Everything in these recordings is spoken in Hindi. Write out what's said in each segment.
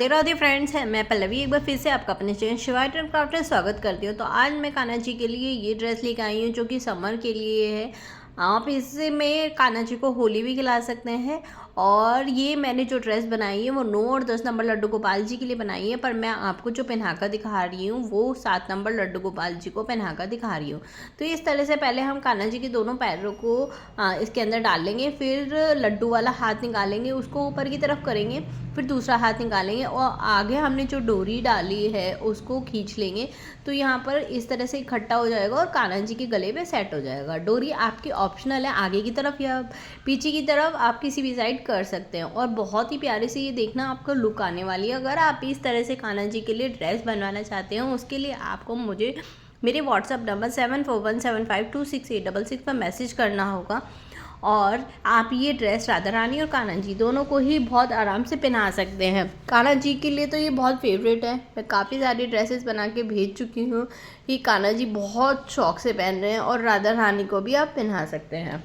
राधे फ्रेंड्स है, मैं पल्लवी एक बार फिर से आपका अपने channel Shiva art and craft में स्वागत करती हूँ। तो आज मैं कान्हा जी के लिए ये ड्रेस लेकर आई हूँ जो कि समर के लिए है। आप इससे में कान्हा जी को होली भी खिला सकते हैं। और ये मैंने जो ड्रेस बनाई है वो 9 और 10 नंबर लड्डू गोपाल जी के लिए बनाई है, पर मैं आपको जो पहनाकर दिखा रही हूँ वो 7 नंबर लड्डू गोपाल जी को पहनाकर दिखा रही हूँ। तो इस तरह से पहले हम कान्हा जी के दोनों पैरों को इसके अंदर डाल लेंगे, फिर लड्डू वाला हाथ निकालेंगे, उसको ऊपर की तरफ करेंगे, फिर दूसरा हाथ निकालेंगे और आगे हमने जो डोरी डाली है उसको खींच लेंगे। तो यहाँ पर इस तरह से इकट्ठा हो जाएगा और कान्हा जी के गले पे सेट हो जाएगा। डोरी आपकी ऑप्शनल है, आगे की तरफ या पीछे की तरफ आप किसी भी साइड कर सकते हैं। और बहुत ही प्यारे से ये देखना आपको लुक आने वाली है। अगर आप इस तरह से कान्हा जी के लिए ड्रेस बनवाना चाहते हैं उसके लिए आपको मुझे मेरे व्हाट्सअप नंबर 7417526866 पर मैसेज करना होगा। और आप ये ड्रेस राधा रानी और कान्हा जी दोनों को ही बहुत आराम से पहना सकते हैं। कान्हा जी के लिए तो ये बहुत फेवरेट है, मैं काफ़ी सारी ड्रेसेस बना के भेज चुकी हूँ। ये कान्हा जी बहुत शौक से पहन रहे हैं और राधा रानी को भी आप पहना सकते हैं।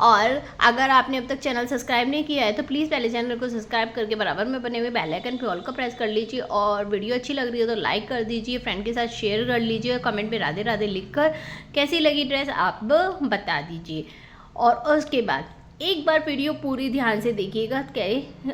और अगर आपने अब तक चैनल सब्सक्राइब नहीं किया है तो प्लीज़ पहले चैनल को सब्सक्राइब करके बराबर में बने हुए बेल आइकन पे ऑल को प्रेस कर लीजिए। और वीडियो अच्छी लग रही है तो लाइक कर दीजिए, फ्रेंड के साथ शेयर कर लीजिए और कमेंट में राधे राधे लिखकर कैसी लगी ड्रेस आप बता दीजिए। और उसके बाद एक बार वीडियो पूरी ध्यान से देखिएगा क्या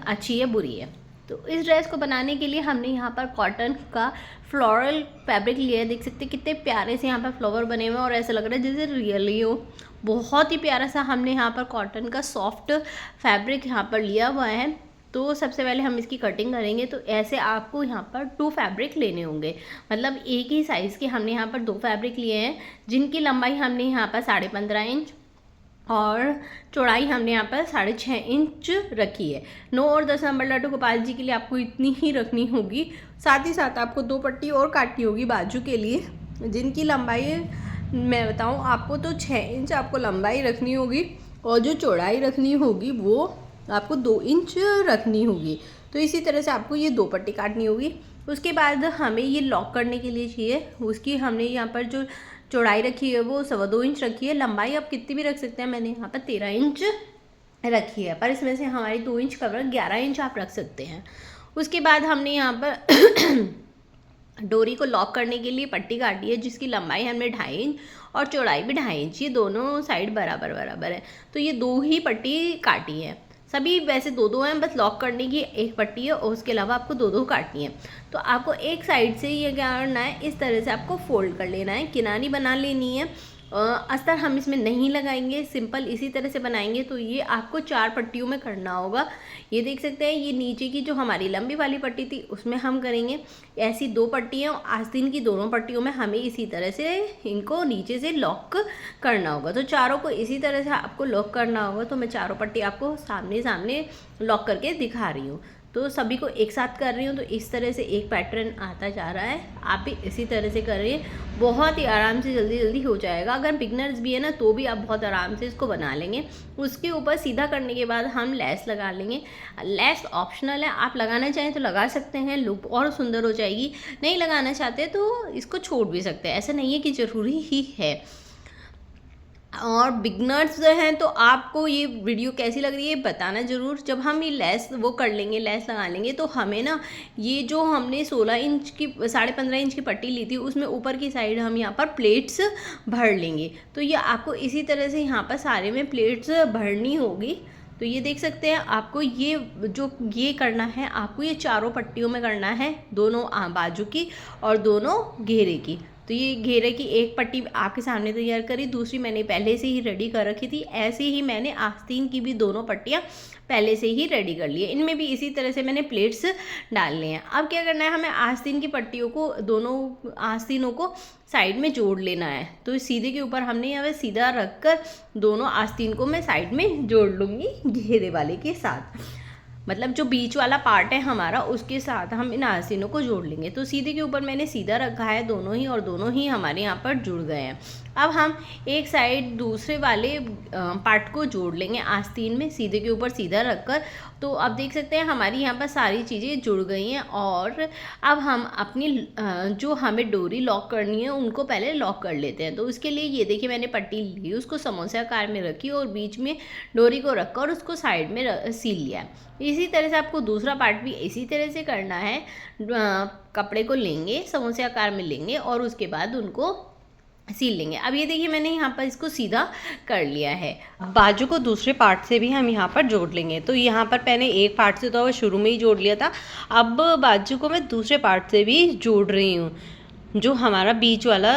अच्छी है बुरी है। तो इस ड्रेस को बनाने के लिए हमने यहाँ पर कॉटन का फ्लोरल फैब्रिक लिया है। देख सकते हैं कितने प्यारे से यहाँ पर फ्लावर बने हुए हैं और ऐसा लग रहा है जैसे रियली हो। बहुत ही प्यारा सा हमने यहाँ पर कॉटन का सॉफ्ट फैब्रिक यहाँ पर लिया हुआ है। तो सबसे पहले हम इसकी कटिंग करेंगे। तो ऐसे आपको यहाँ पर 2 फैब्रिक लेने होंगे, मतलब एक ही साइज़ के हमने यहाँ पर 2 फैब्रिक लिए हैं जिनकी लंबाई हमने यहाँ पर 15.5 इंच और चौड़ाई हमने यहाँ पर 6.5 इंच रखी है। 9 और 10 नंबर लड्डू गोपाल जी के लिए आपको इतनी ही रखनी होगी। साथ ही साथ आपको 2 पट्टी और काटनी होगी बाजू के लिए, जिनकी लंबाई मैं बताऊँ आपको तो 6 इंच आपको लंबाई रखनी होगी और जो चौड़ाई रखनी होगी वो आपको 2 इंच रखनी होगी। तो इसी तरह से आपको ये 2 पट्टी काटनी होगी। उसके बाद हमें ये लॉक करने के लिए चाहिए, उसकी हमने यहाँ पर जो चौड़ाई रखी है वो 2.25 इंच रखी है। लंबाई आप कितनी भी रख सकते हैं, मैंने यहाँ पर 13 इंच रखी है, पर इसमें से हमारी 2 इंच कवर 11 इंच आप रख सकते हैं। उसके बाद हमने यहाँ पर डोरी को लॉक करने के लिए पट्टी काटी है जिसकी लंबाई हमने 2.5 इंच और चौड़ाई भी 2.5 इंच, ये दोनों साइड बराबर बराबर है। तो ये 2 ही पट्टी काटी है, सभी वैसे 2-2 हैं, बस लॉक करने की एक पट्टी है और उसके अलावा आपको 2-2 काटनी है। तो आपको एक साइड से ये क्या करना है, इस तरह से आपको फोल्ड कर लेना है, किनारी बना लेनी है। अस्तर हम इसमें नहीं लगाएंगे, सिंपल इसी तरह से बनाएंगे। तो ये आपको 4 पट्टियों में करना होगा। ये देख सकते हैं ये नीचे की जो हमारी लंबी वाली पट्टी थी उसमें हम करेंगे ऐसी 2 पट्टियाँ और आस्तीन की दोनों पट्टियों में हमें इसी तरह से इनको नीचे से लॉक करना होगा। तो चारों को इसी तरह से आपको लॉक करना होगा। तो मैं चारों पट्टी आपको सामने सामने लॉक करके दिखा रही हूँ। तो सभी को एक साथ कर रही हूँ, तो इस तरह से एक पैटर्न आता जा रहा है। आप भी इसी तरह से करें, बहुत ही आराम से जल्दी जल्दी हो जाएगा। अगर बिगनर्स भी है ना तो भी आप बहुत आराम से इसको बना लेंगे। उसके ऊपर सीधा करने के बाद हम लेस लगा लेंगे। लेस ऑप्शनल है, आप लगाना चाहें तो लगा सकते हैं, लुक और सुंदर हो जाएगी। नहीं लगाना चाहते तो इसको छोड़ भी सकते हैं, ऐसा नहीं है कि ज़रूरी ही है। और बिगनर्स जो हैं तो आपको ये वीडियो कैसी लग रही है बताना ज़रूर। जब हम ये लेस वो कर लेंगे, लेस लगा लेंगे, तो हमें ना ये जो हमने 16 इंच की 15.5 इंच की पट्टी ली थी उसमें ऊपर की साइड हम यहाँ पर प्लेट्स भर लेंगे। तो ये आपको इसी तरह से यहाँ पर सारे में प्लेट्स भरनी होगी। तो ये देख सकते हैं आपको ये करना है, आपको ये चारों पट्टियों में करना है, दोनों बाजू की और दोनों घेरे की। तो ये घेरे की एक पट्टी आपके सामने तैयार करी, दूसरी मैंने पहले से ही रेडी कर रखी थी। ऐसे ही मैंने आस्तीन की भी दोनों पट्टियाँ पहले से ही रेडी कर ली है। इनमें भी इसी तरह से मैंने प्लेट्स डालने हैं। अब क्या करना है, हमें आस्तीन की पट्टियों को दोनों आस्तीनों को साइड में जोड़ लेना है। तो सीधे के ऊपर हमने यहाँ सीधा रख कर दोनों आस्तीन को मैं साइड में जोड़ लूँगी घेरे वाले के साथ, मतलब जो बीच वाला पार्ट है हमारा उसके साथ हम इन आस्तीनों को जोड़ लेंगे। तो सीधे के ऊपर मैंने सीधा रखा है दोनों ही, और दोनों ही हमारे यहाँ पर जुड़ गए हैं। अब हम एक साइड दूसरे वाले पार्ट को जोड़ लेंगे आस्तीन में, सीधे के ऊपर सीधा रखकर तो अब देख सकते हैं हमारी यहाँ पर सारी चीज़ें जुड़ गई हैं। और अब हम अपनी जो हमें डोरी लॉक करनी है उनको पहले लॉक कर लेते हैं। तो उसके लिए ये देखिए मैंने पट्टी ली, उसको समोसे आकार में रखी और बीच में डोरी को रखा और उसको साइड में सील लिया। इसी तरह से आपको दूसरा पार्ट भी इसी तरह से करना है। कपड़े को लेंगे, समोसे आकार में लेंगे और उसके बाद उनको सील लेंगे। अब ये देखिए मैंने यहाँ पर इसको सीधा कर लिया है। बाजू को दूसरे पार्ट से भी हम यहाँ पर जोड़ लेंगे। तो यहाँ पर मैंने एक पार्ट से तो शुरू में ही जोड़ लिया था, अब बाजू को मैं दूसरे पार्ट से भी जोड़ रही हूँ। जो हमारा बीच वाला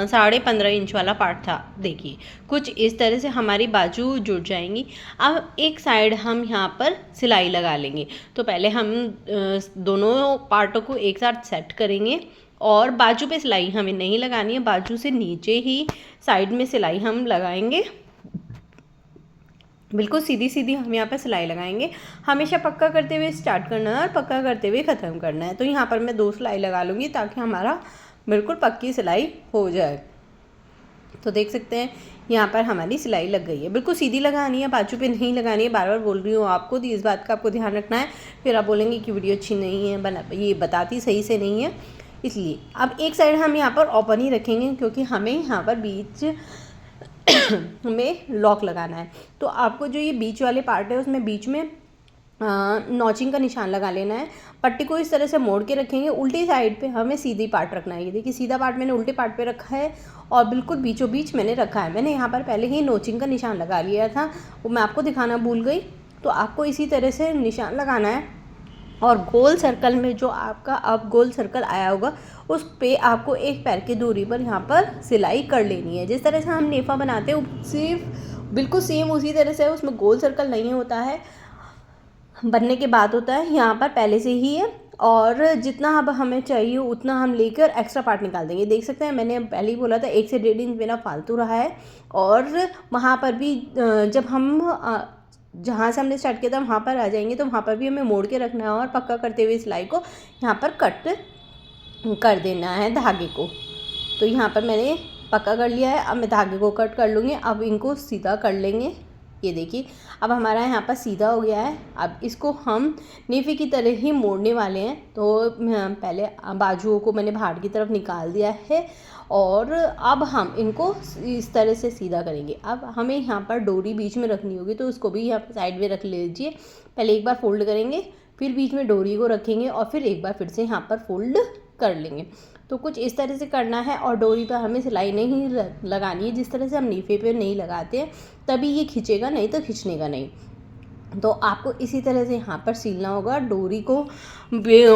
15.5 इंच वाला पार्ट था, देखिए कुछ इस तरह से हमारी बाजू जुड़ जाएंगी। अब एक साइड हम यहाँ पर सिलाई लगा लेंगे। तो पहले हम दोनों पार्टों को एक साथ सेट करेंगे और बाजू पे सिलाई हमें नहीं लगानी है, बाजू से नीचे ही साइड में सिलाई हम लगाएंगे। बिल्कुल सीधी सीधी हम यहाँ पर सिलाई लगाएंगे। हमेशा पक्का करते हुए स्टार्ट करना है और पक्का करते हुए ख़त्म करना है। तो यहाँ पर मैं 2 सिलाई लगा लूँगी ताकि हमारा बिल्कुल पक्की सिलाई हो जाए। तो देख सकते हैं यहाँ पर हमारी सिलाई लग गई है। बिल्कुल सीधी लगानी है, बाजू पे नहीं लगानी है। बार बार बोल रही हूँ आपको, तो इस बात का आपको ध्यान रखना है, फिर आप बोलेंगे कि वीडियो अच्छी नहीं है, ये बताती सही से नहीं है। इसलिए अब एक साइड हम यहाँ पर ओपन ही रखेंगे क्योंकि हमें यहाँ पर बीच में लॉक लगाना है। तो आपको जो ये बीच वाले पार्ट है उसमें बीच में नॉचिंग का निशान लगा लेना है। पट्टी को इस तरह से मोड़ के रखेंगे, उल्टी साइड पे हमें सीधी पार्ट रखना है। ये देखिए सीधा पार्ट मैंने उल्टे पार्ट पे रखा है और बिल्कुल बीचों बीच मैंने रखा है। मैंने यहाँ पर पहले ही नॉचिंग का निशान लगा लिया था, वो मैं आपको दिखाना भूल गई। तो आपको इसी तरह से निशान लगाना है और गोल सर्कल में जो आपका अब गोल सर्कल आया होगा उस पे आपको एक पैर की दूरी पर यहाँ पर सिलाई कर लेनी है। जिस तरह से हम नेफा बनाते हैं सिर्फ बिल्कुल सेम उसी तरह से, उसमें गोल सर्कल नहीं होता है, बनने के बाद होता है, यहाँ पर पहले से ही है। और जितना अब हमें चाहिए उतना हम लेकर एक्स्ट्रा पार्ट निकाल देंगे। देख सकते हैं मैंने पहले ही बोला था 1 से 1.5 इंच मेरा फालतू रहा है। और वहाँ पर भी जब हम जहाँ से हमने स्टार्ट किया था वहाँ पर आ जाएंगे तो वहाँ पर भी हमें मोड़ के रखना है और पक्का करते हुए सिलाई को यहाँ पर कट कर देना है धागे को। तो यहाँ पर मैंने पक्का कर लिया है, अब मैं धागे को कट कर लूँगी। अब इनको सीधा कर लेंगे। ये देखिए अब हमारा यहाँ पर सीधा हो गया है। अब इसको हम नेफे की तरह ही मोड़ने वाले हैं। तो पहले बाजुओं को मैंने बाहर की तरफ निकाल दिया है और अब हम इनको इस तरह से सीधा करेंगे। अब हमें यहाँ पर डोरी बीच में रखनी होगी, तो उसको भी यहाँ पर साइड में रख लीजिए। पहले एक बार फोल्ड करेंगे, फिर बीच में डोरी को रखेंगे और फिर एक बार फिर से यहाँ पर फोल्ड कर लेंगे। तो कुछ इस तरह से करना है और डोरी पर हमें सिलाई नहीं लगानी है जिस तरह से हम नीफे पे नहीं लगाते हैं, तभी ये खींचेगा, नहीं तो खींचने का नहीं। तो आपको इसी तरह से यहाँ पर सिलना होगा, डोरी को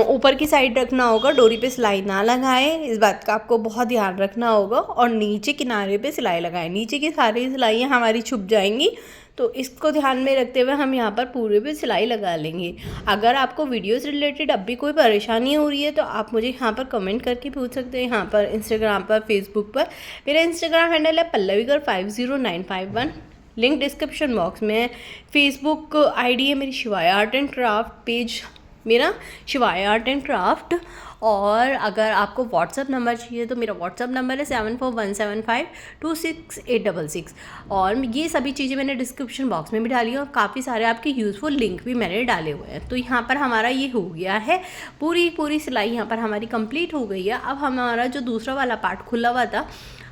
ऊपर की साइड रखना होगा, डोरी पे सिलाई ना लगाएं, इस बात का आपको बहुत ध्यान रखना होगा। और नीचे किनारे पे सिलाई लगाएं, नीचे की सारी सिलाइयाँ हमारी छुप जाएंगी। तो इसको ध्यान में रखते हुए हम यहाँ पर पूरे पे सिलाई लगा लेंगे। अगर आपको वीडियो से रिलेटेड अब भी कोई परेशानी हो रही है तो आप मुझे यहाँ पर कमेंट करके पूछ सकते हैं, यहाँ पर इंस्टाग्राम पर, फेसबुक पर। मेरा इंस्टाग्राम हैंडल है pallavigar50951, लिंक डिस्क्रिप्शन बॉक्स में है। फेसबुक आईडी है मेरी शिवाया आर्ट एंड क्राफ्ट, पेज मेरा शिवाया आर्ट एंड क्राफ्ट। और अगर आपको व्हाट्सअप नंबर चाहिए तो मेरा व्हाट्सअप नंबर है 7417526866। और ये सभी चीज़ें मैंने डिस्क्रिप्शन बॉक्स में भी डाली है और काफ़ी सारे आपके यूज़फुल लिंक भी मैंने डाले हुए हैं। तो यहाँ पर हमारा ये हो गया है, पूरी सिलाई यहाँ पर हमारी कंप्लीट हो गई है। अब हमारा जो दूसरा वाला पार्ट खुला हुआ था,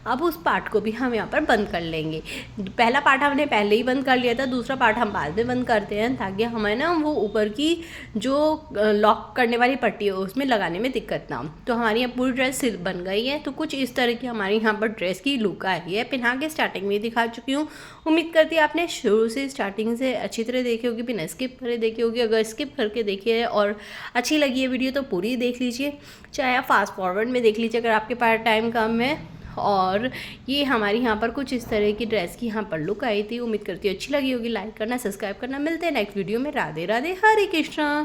अब उस पार्ट को भी हम यहाँ पर बंद कर लेंगे। पहला पार्ट हमने पहले ही बंद कर लिया था, दूसरा पार्ट हम बाद में बंद करते हैं ताकि हमें ना वो ऊपर की जो लॉक करने वाली पट्टी है उसमें लगाने में दिक्कत ना हो। तो हमारी यहाँ पूरी ड्रेस बन गई है। तो कुछ इस तरह की हमारी यहाँ पर ड्रेस की लुक आई है। पहना के स्टार्टिंग में दिखा चुकी हूँ। उम्मीद करती है आपने शुरू से स्टार्टिंग से अच्छी तरह देखी होगी, बिना स्किप करे देखी होगी। अगर स्किप करके देखी है और अच्छी लगी है वीडियो तो पूरी देख लीजिए, चाहे आप फास्ट फॉरवर्ड में देख लीजिए अगर आपके पास टाइम कम है। और ये हमारी यहाँ पर कुछ इस तरह की ड्रेस की यहाँ पर लुक आई थी। उम्मीद करती हूँ अच्छी लगी होगी। लाइक करना, सब्सक्राइब करना। मिलते हैं नेक्स्ट वीडियो में। राधे राधे, हरे कृष्णा।